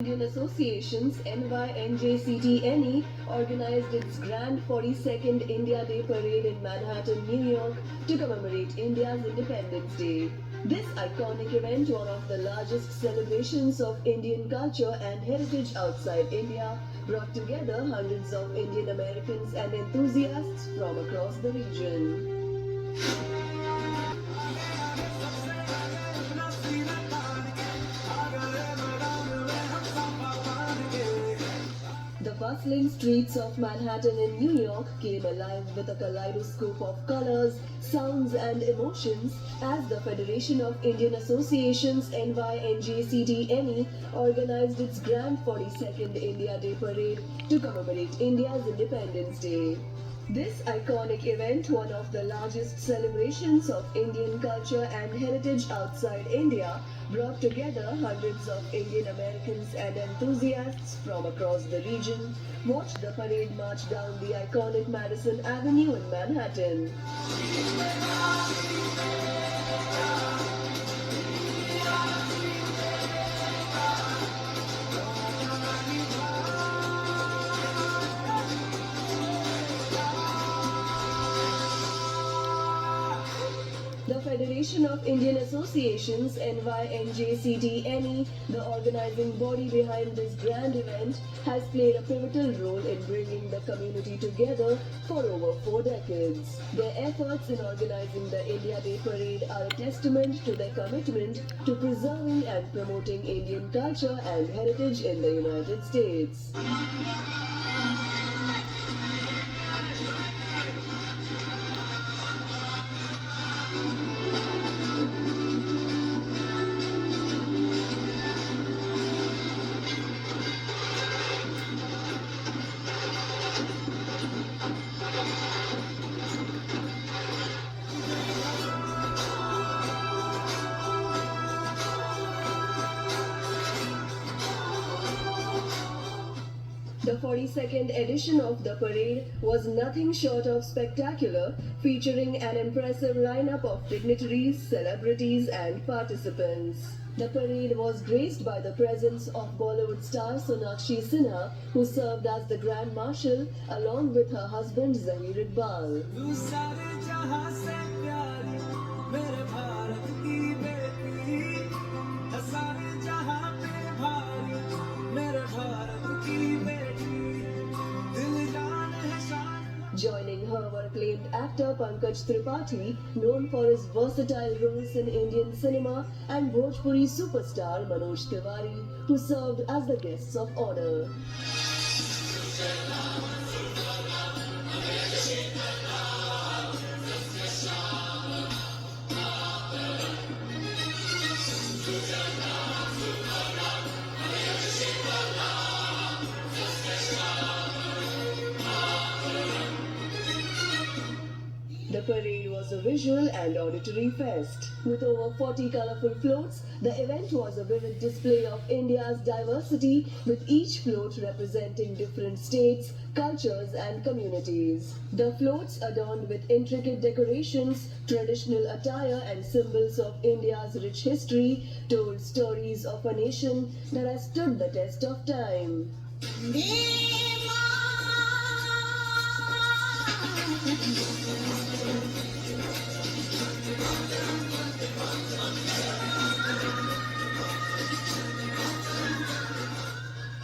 Indian Associations NYNJCTNE organized its grand 42nd India Day Parade in Manhattan, New York to commemorate India's Independence Day. This iconic event, one of the largest celebrations of Indian culture and heritage outside India, brought together hundreds of Indian Americans and enthusiasts from across the region. The bustling streets of Manhattan in New York came alive with a kaleidoscope of colors, sounds and emotions as the Federation of Indian Associations NYNJCTNE organized its grand 42nd India Day Parade to commemorate India's Independence Day. This iconic event, one of the largest celebrations of Indian culture and heritage outside India, brought together hundreds of Indian Americans and enthusiasts from across the region. Watch the parade march down the iconic Madison Avenue in Manhattan. The Federation of Indian Associations NYNJCTNE, the organizing body behind this grand event, has played a pivotal role in bringing the community together for over 4 decades. Their efforts in organizing the India Day Parade are a testament to their commitment to preserving and promoting Indian culture and heritage in the United States. The 42nd edition of the parade was nothing short of spectacular, featuring an impressive lineup of dignitaries, celebrities and participants. The parade was graced by the presence of Bollywood star Sonakshi Sinha, who served as the Grand Marshal along with her husband Zaheer Iqbal. Joining her were acclaimed actor Pankaj Tripathi, known for his versatile roles in Indian cinema, and Bhojpuri superstar Manoj Tiwari, who served as the guests of honor. The parade was a visual and auditory fest. With over 40 colorful floats, the event was a vivid display of India's diversity, with each float representing different states, cultures and communities. The floats, adorned with intricate decorations, traditional attire and symbols of India's rich history, told stories of a nation that has stood the test of time.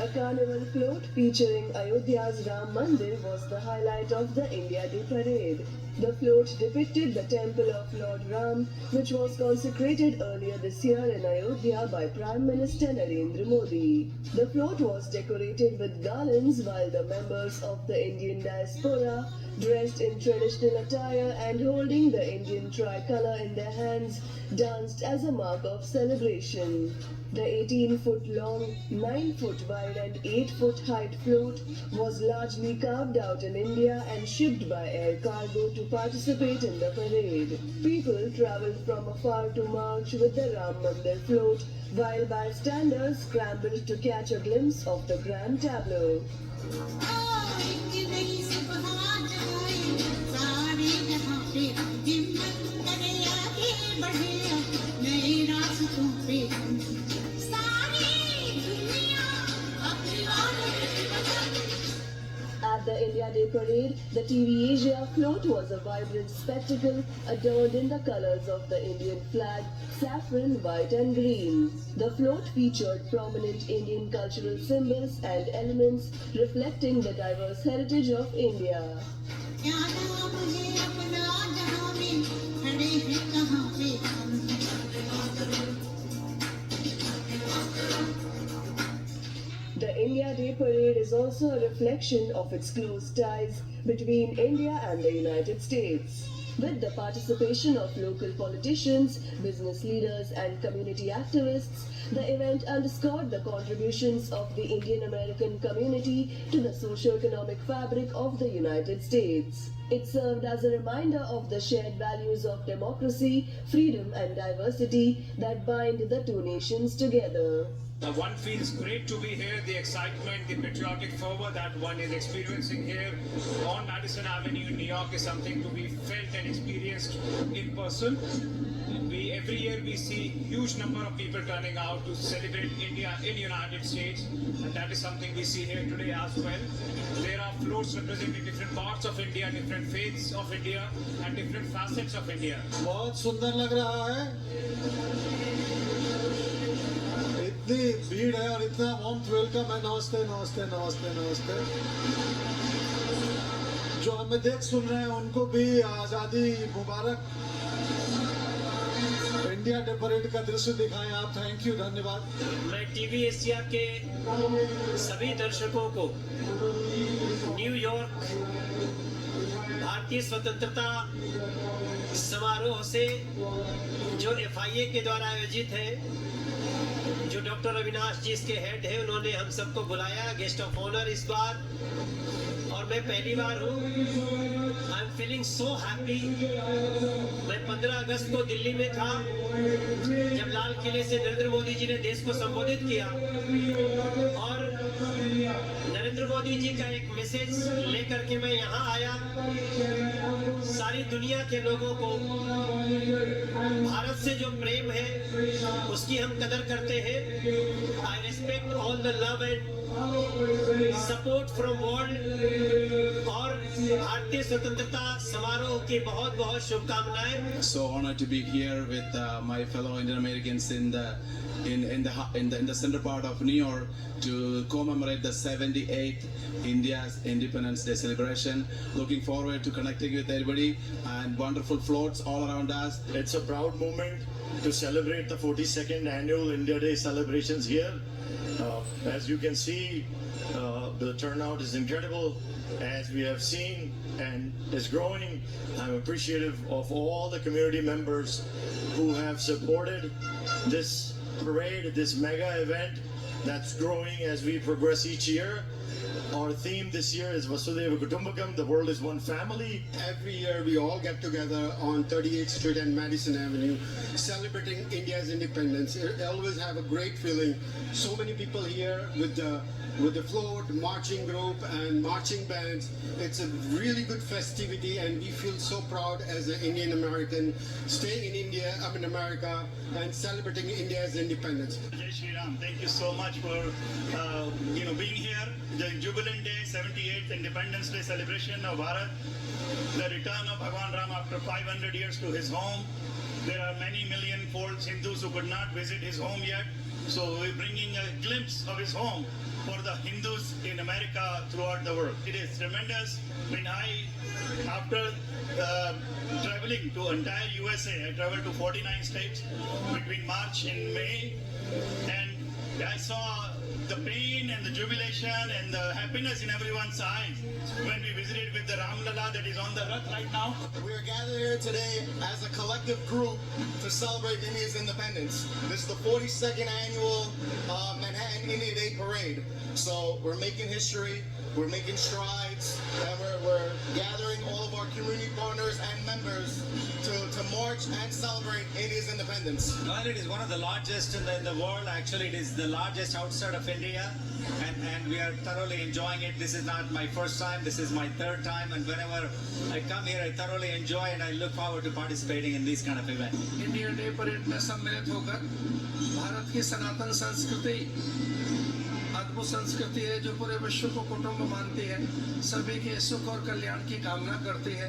A carnival float featuring Ayodhya's Ram Mandir was the highlight of the India Day Parade. The float depicted the temple of Lord Ram, which was consecrated earlier this year in Ayodhya by Prime Minister Narendra Modi. The float was decorated with garlands, while the members of the Indian diaspora, dressed in traditional attire and holding the Indian tricolour in their hands, danced as a mark of celebration. The 18-foot long, 9-foot wide and 8-foot height float was largely carved out in India and shipped by air cargo to participate in the parade. People travelled from afar to march with the Ram Mandir float, while bystanders scrambled to catch a glimpse of the grand tableau. At the India Day Parade, the TV Asia float was a vibrant spectacle adorned in the colors of the Indian flag, saffron, white and green. The float featured prominent Indian cultural symbols and elements reflecting the diverse heritage of India. The India Day Parade is also a reflection of its close ties between India and the United States. With the participation of local politicians, business leaders, and community activists, the event underscored the contributions of the Indian American community to the socio-economic fabric of the United States. It served as a reminder of the shared values of democracy, freedom, and diversity that bind the two nations together. One feels great to be here. The excitement, the patriotic fervor that one is experiencing here on Madison Avenue in New York is something to be felt and experienced in person. Every year we see huge number of people turning out to celebrate India in United States, and that is something we see here today as well. There are floats representing different parts of India, different faiths of India, and different facets of India. बहुत सुंदर लग रहा है। इतनी भीड़ है और इतना वार्म वेलकम है। नमस्ते नमस्ते नमस्ते नमस्ते। जो हमें देख सुन रहे हैं उनको भी आज़ादी मुबारक। इंडिया डे परेड का दृश्य दिखाएं आप। थैंक यू, धन्यवाद। मैं टीवी एशिया के सभी दर्शकों को न्यूयॉर्क भारतीय स्वतंत्रता समारोह से जो FIA के द्वारा आयोजित है, जो डॉक्टर अविनाश जी इसके हेड है, उन्होंने हम सबको बुलाया गेस्ट ऑफ ऑनर इस बार, और मैं पहली बार हूँ। I am feeling so happy. मैं 15 अगस्त को दिल्ली में था जब लाल किले से नरेंद्र मोदी जी ने देश को संबोधित किया, और नरेंद्र मोदी जी का एक मैसेज लेकर के मैं यहाँ आया। सारी दुनिया के लोगों को भारत से जो प्रेम है उसकी हम कदर करते हैं। I respect all the love and support from world, और भारतीय स्वतंत्रता समारोह की बहुत बहुत शुभकामनाएं। So honored to be here with my fellow Indian Americans in the center part of New York to commemorate the 78th India's Independence Day celebration. Looking forward to connecting with everybody and wonderful floats all around us. It's a proud moment to celebrate the 42nd annual India Day celebrations here. As you can see, the turnout is incredible, as we have seen, and is growing. I'm appreciative of all the community members who have supported this parade, this mega event that's growing as we progress each year. Our theme this year is Vasudhaiva Kutumbakam, the world is one family. Every year we all get together on 38th Street and Madison Avenue celebrating India's independence. I always have a great feeling. So many people here with the float, marching group and marching bands. It's a really good festivity, and we feel so proud as an Indian American staying in India, in America, and celebrating India's independence. Jai Shri Ram, thank you so much for being here. The Jubilant Day, 78th Independence Day celebration of Bharat, the return of Bhagwan Ram after 500 years to his home. There are many million folds Hindus who could not visit his home yet, so we're bringing a glimpse of his home for the Hindus in America throughout the world. It is tremendous. When after traveling to entire USA, I traveled to 49 states between March and May, and I saw the pain and the jubilation and the happiness in everyone's eyes when we visited with the Ram Lala that is on the Rath right now. We are gathered here today as a collective group to celebrate India's independence. This is the 42nd annual Manhattan India Day Parade. So we're making history, we're making strides, and we're gathering all of our community partners and members to march and celebrate India's independence. Well, it is one of the largest in the world. Actually, it is the largest outside of India, and we are thoroughly enjoying it. This is not my first time, this is my third time, and whenever I come here, I thoroughly enjoy and I look forward to participating in these kind of events. India day parade में सम्मिलित होकर भारत की सनातन संस्कृति, वो संस्कृति है जो पूरे विश्व को कुटुंब मानती है, सभी के सुख और कल्याण की कामना करती है।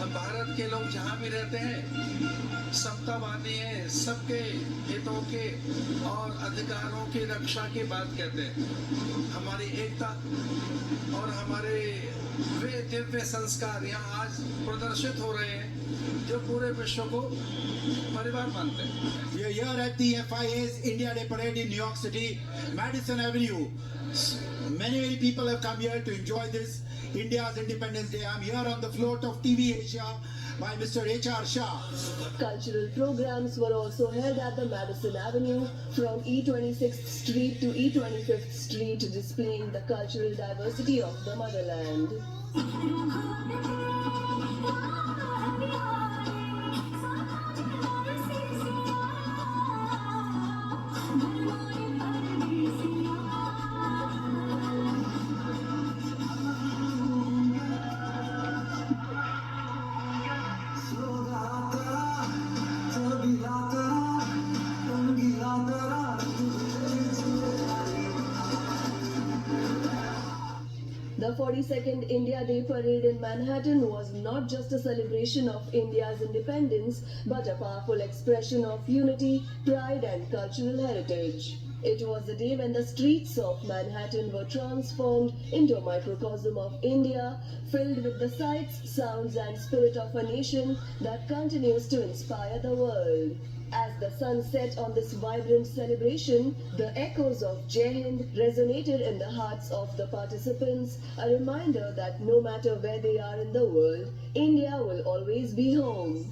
और भारत के लोग जहाँ भी रहते हैं समतावादी हैं, सबके हितों के और अधिकारों की रक्षा की बात कहते हैं। हमारी एकता और हमारे वे दिव्य संस्कार यहाँ आज प्रदर्शित हो रहे हैं जो पूरे विश्व को परिवार मानते हैं। We are here at the FIA's India Day Parade in New York City, Madison Avenue. Many people have come here to enjoy this India's Independence Day. I'm here on the float of TV Asia by Mr. H.R. Shah. Cultural programs were also held at the Madison Avenue from E26th Street to E25th Street, displaying the cultural diversity of the motherland. The 42nd India Day Parade in Manhattan was not just a celebration of India's independence, but a powerful expression of unity, pride and cultural heritage. It was the day when the streets of Manhattan were transformed into a microcosm of India, filled with the sights, sounds and spirit of a nation that continues to inspire the world. As the sun set on this vibrant celebration, the echoes of Jai Hind resonated in the hearts of the participants, a reminder that no matter where they are in the world, India will always be home.